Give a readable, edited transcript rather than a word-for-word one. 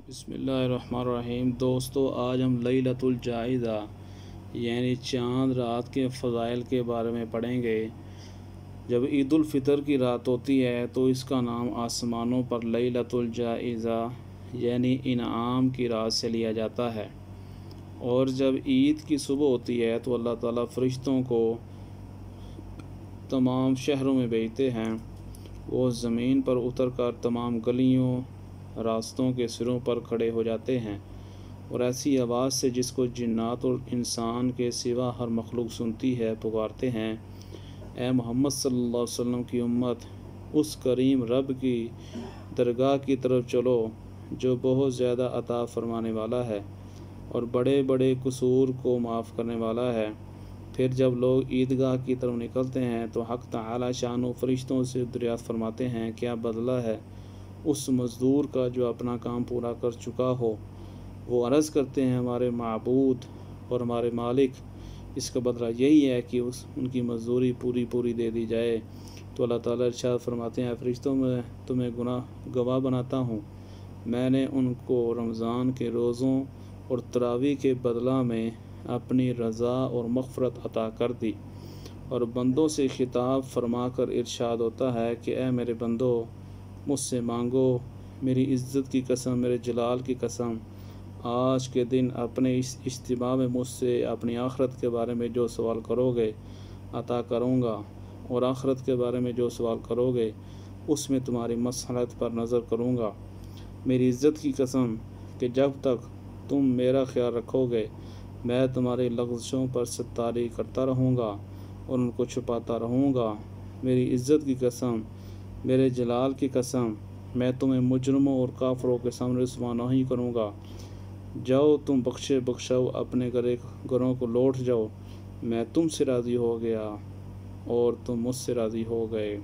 بسم اللہ الرحمن الرحیم۔ دوستو، آج ہم لیلۃ الجائزہ یعنی چاند رات کے فضائل کے بارے میں پڑھیں گے۔ جب عید الفطر کی رات ہوتی ہے تو اس کا نام آسمانوں پر لیلۃ الجائزہ یعنی انعام کی رات سے لیا جاتا ہے، اور جب عید کی صبح ہوتی ہے تو اللہ تعالیٰ فرشتوں کو تمام شہروں میں بھیجتے ہیں۔ وہ زمین پر اتر کر تمام گلیوں راستوں کے سروں پر کھڑے ہو جاتے ہیں اور ایسی آواز سے جس کو جنات اور انسان کے سوا ہر مخلوق سنتی ہے پکارتے ہیں، اے محمد صلی اللہ علیہ وسلم کی امت، اس کریم رب کی درگاہ کی طرف چلو جو بہت زیادہ عطا فرمانے والا ہے اور بڑے بڑے قصور کو معاف کرنے والا ہے۔ پھر جب لوگ عیدگاہ کی طرف نکلتے ہیں تو حق تعالی شان و فرشتوں سے دریافت فرماتے ہیں، کیا بدلہ ہے اس مزدور کا جو اپنا کام پورا کر چکا ہو؟ وہ عرض کرتے ہیں، ہمارے معبود اور ہمارے مالک، اس کا بدلہ یہی ہے کہ ان کی مزدوری پوری دے دی جائے۔ تو اللہ تعالیٰ ارشاد فرماتے ہیں، فرشتوں میں تمہیں گواہ بناتا ہوں، میں نے ان کو رمضان کے روزوں اور تراویح کے بدلہ میں اپنی رضا اور مغفرت عطا کر دی۔ اور بندوں سے خطاب فرما کر ارشاد ہوتا ہے کہ اے میرے بندو، مجھ سے مانگو، میری عزت کی قسم، میرے جلال کی قسم، آج کے دن اپنے اس اجتماع میں مجھ سے اپنی آخرت کے بارے میں جو سوال کرو گے عطا کروں گا، اور آخرت کے بارے میں جو سوال کرو گے اس میں تمہاری مصلحت پر نظر کروں گا۔ میری عزت کی قسم کہ جب تک تم میرا خیال رکھو گے میں تمہاری لغزشوں پر ستاری کرتا رہوں گا اور ان کو چھپاتا رہوں گا۔ میری عزت کی قسم، میرے جلال کی قسم، میں تمہیں مجرموں اور کافروں کے سامنے رسوا نہیں کروں گا۔ جاؤ تم بخشاؤ اپنے گھروں کو لوٹ جاؤ، میں تم سے راضی ہو گیا اور تم مجھ سے راضی ہو گئے۔